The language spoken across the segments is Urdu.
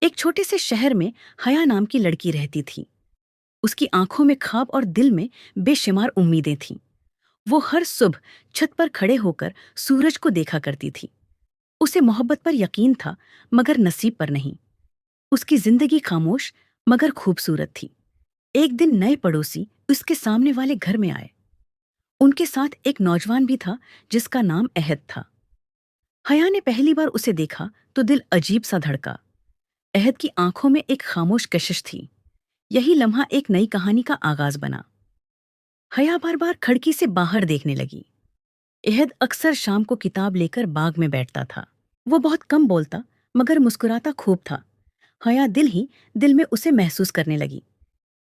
ایک چھوٹے سے شہر میں حیا نام کی لڑکی رہتی تھی۔ اس کی آنکھوں میں خواب اور دل میں بے شمار امیدیں تھیں۔ وہ ہر صبح چھت پر کھڑے ہو کر سورج کو دیکھا کرتی تھی۔ اسے محبت پر یقین تھا، مگر نصیب پر نہیں۔ اس کی زندگی خاموش مگر خوبصورت تھی۔ ایک دن نئے پڑوسی اس کے سامنے والے گھر میں آئے۔ ان کے ساتھ ایک نوجوان بھی تھا جس کا نام احد تھا۔ حیا نے پہلی بار اسے دیکھا تو دل عجیب سا دھڑکا۔ احد کی آنکھوں میں ایک خاموش کشش تھی۔ یہی لمحہ ایک نئی کہانی کا آغاز بنا۔ حیا بار بار کھڑکی سے باہر دیکھنے لگی۔ احد اکثر شام کو کتاب لے کر باغ میں بیٹھتا تھا۔ وہ بہت کم بولتا مگر مسکراتا خوب تھا۔ حیا دل ہی دل میں اسے محسوس کرنے لگی۔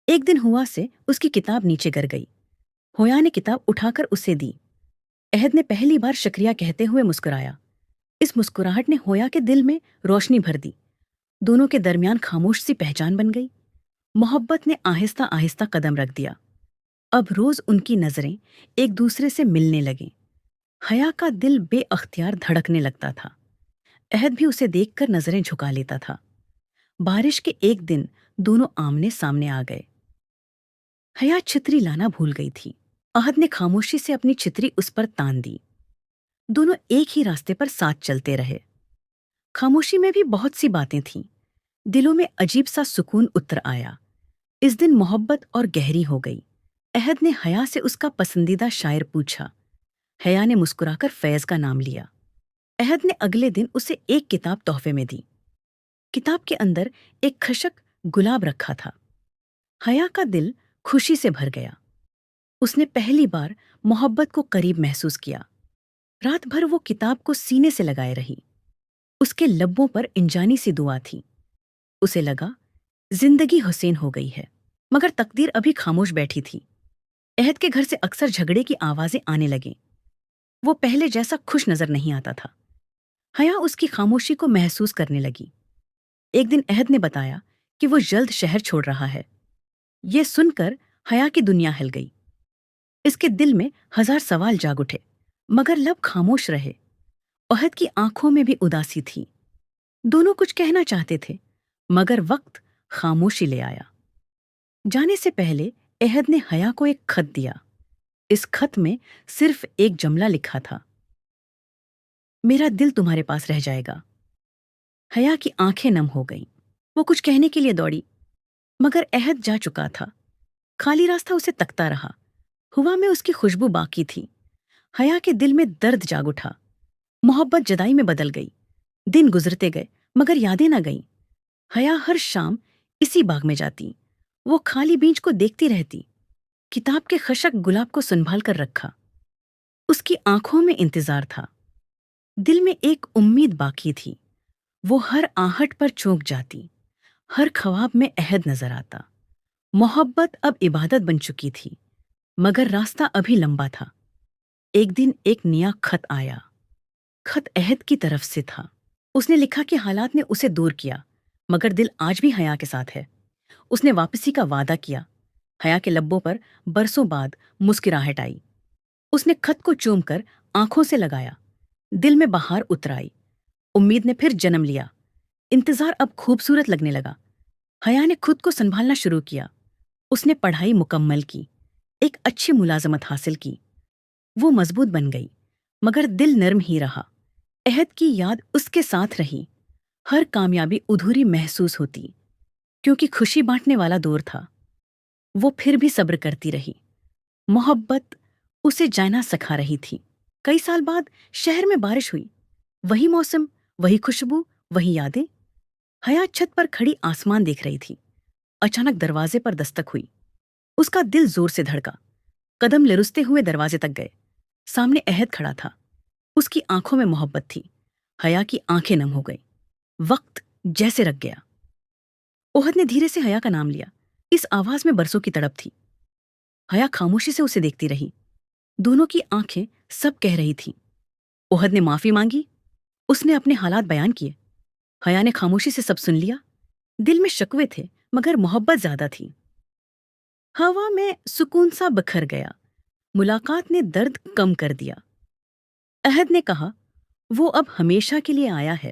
ایک دن ہوا سے اس کی کتاب نیچے گر گئی۔ حیا نے کتاب اٹھا کر اسے دی۔ احد نے پہلی بار شکریہ کہتے ہوئے مسکرایا۔ اس مسکراہٹ نے حیا کے دل میں روشنی بھر دی۔ دونوں کے درمیان خاموش سی پہچان بن گئی۔ محبت نے آہستہ آہستہ قدم رکھ دیا۔ اب روز ان کی نظریں ایک دوسرے سے ملنے لگیں۔ حیا کا دل بے اختیار دھڑکنے لگتا تھا۔ احد بھی اسے دیکھ کر نظریں جھکا لیتا تھا۔ بارش کے ایک دن دونوں آمنے سامنے آ گئے۔ حیا چھتری لانا بھول گئی تھی۔ احد نے خاموشی سے اپنی چھتری اس پر تان دی۔ دونوں ایک ہی راستے پر ساتھ چلتے رہے۔ خاموشی میں بھی بہت سی باتیں تھیں۔ دلوں میں عجیب سا سکون اتر آیا۔ اس دن محبت اور گہری ہو گئی۔ احد نے حیا سے اس کا پسندیدہ شاعر پوچھا۔ حیا نے مسکرا کر فیض کا نام لیا۔ احد نے اگلے دن اسے ایک کتاب تحفے میں دی۔ کتاب کے اندر ایک خشک گلاب رکھا تھا۔ حیا کا دل خوشی سے بھر گیا۔ اس نے پہلی بار محبت کو قریب محسوس کیا۔ رات بھر وہ کتاب کو سینے سے لگائے رہی۔ اس کے لبوں پر انجانی سی دعا تھی۔ اسے لگا زندگی حسین ہو گئی ہے، مگر تقدیر ابھی خاموش بیٹھی تھی۔ احد کے گھر سے اکثر جھگڑے کی آوازیں آنے لگیں۔ وہ پہلے جیسا خوش نظر نہیں آتا تھا۔ حیا اس کی خاموشی کو محسوس کرنے لگی۔ ایک دن احد نے بتایا کہ وہ جلد شہر چھوڑ رہا ہے۔ یہ سن کر حیا کی دنیا ہل گئی۔ اس کے دل میں ہزار سوال جاگ اٹھے، مگر لب خاموش رہے۔ احد کی آنکھوں میں بھی اداسی تھی۔ دونوں کچھ کہنا چاہتے تھے، مگر وقت خاموشی لے آیا۔ جانے سے پہلے احد نے حیا کو ایک خط دیا۔ اس خط میں صرف ایک جملہ لکھا تھا: میرا دل تمہارے پاس رہ جائے گا۔ حیا کی آنکھیں نم ہو گئیں۔ وہ کچھ کہنے کے لیے دوڑی، مگر احد جا چکا تھا۔ خالی راستہ اسے تکتا رہا۔ ہوا میں اس کی خوشبو باقی تھی۔ حیا کے دل میں درد جاگ اٹھا۔ محبت جدائی میں بدل گئی۔ دن گزرتے گئے مگر یادیں نہ گئیں۔ حیا ہر شام اسی باغ میں جاتی۔ وہ خالی بینچ کو دیکھتی رہتی، کتاب کے خشک گلاب کو سنبھال کر رکھا۔ اس کی آنکھوں میں انتظار تھا، دل میں ایک امید باقی تھی۔ وہ ہر آہٹ پر چونک جاتی، ہر خواب میں احد نظر آتا۔ محبت اب عبادت بن چکی تھی، مگر راستہ ابھی لمبا تھا۔ ایک دن ایک نیا خط آیا۔ خط احد کی طرف سے تھا۔ اس نے لکھا کہ حالات نے اسے دور کیا، مگر دل آج بھی حیا کے ساتھ ہے۔ اس نے واپسی کا وعدہ کیا۔ حیا کے لبوں پر برسوں بعد مسکراہٹ آئی۔ اس نے خط کو چوم کر آنکھوں سے لگایا۔ دل میں بہار اتر آئی۔ امید نے پھر جنم لیا۔ انتظار اب خوبصورت لگنے لگا۔ حیا نے خود کو سنبھالنا شروع کیا۔ اس نے پڑھائی مکمل کی، ایک اچھی ملازمت حاصل کی۔ وہ مضبوط بن گئی، مگر دل نرم ہی رہا۔ احد کی یاد اس کے ساتھ رہی۔ ہر کامیابی ادھوری محسوس ہوتی، کیونکہ خوشی بانٹنے والا دور تھا۔ وہ پھر بھی صبر کرتی رہی۔ محبت اسے جانا سکھا رہی تھی۔ کئی سال بعد شہر میں بارش ہوئی۔ وہی موسم، وہی خوشبو، وہی یادیں۔ حیا چھت پر کھڑی آسمان دیکھ رہی تھی۔ اچانک دروازے پر دستک ہوئی۔ اس کا دل زور سے دھڑکا۔ قدم لرزتے ہوئے دروازے تک گئے۔ سامنے احد کھڑا تھا۔ اس کی آنکھوں میں محبت تھی۔ حیا کی آنکھیں نم ہو گئیں۔ وقت جیسے رک گیا۔ احد نے دھیرے سے حیا کا نام لیا۔ اس آواز میں برسوں کی تڑپ تھی۔ حیا خاموشی سے اسے دیکھتی رہی۔ دونوں کی آنکھیں سب کہہ رہی تھیں۔ احد نے معافی مانگی۔ اس نے اپنے حالات بیان کیے۔ حیا نے خاموشی سے سب سن لیا۔ دل میں شکوے تھے، مگر محبت زیادہ تھی۔ ہوا میں سکون سا بکھر گیا۔ ملاقات نے درد کم کر دیا۔ احد نے کہا، وہ اب ہمیشہ کے لیے آیا ہے۔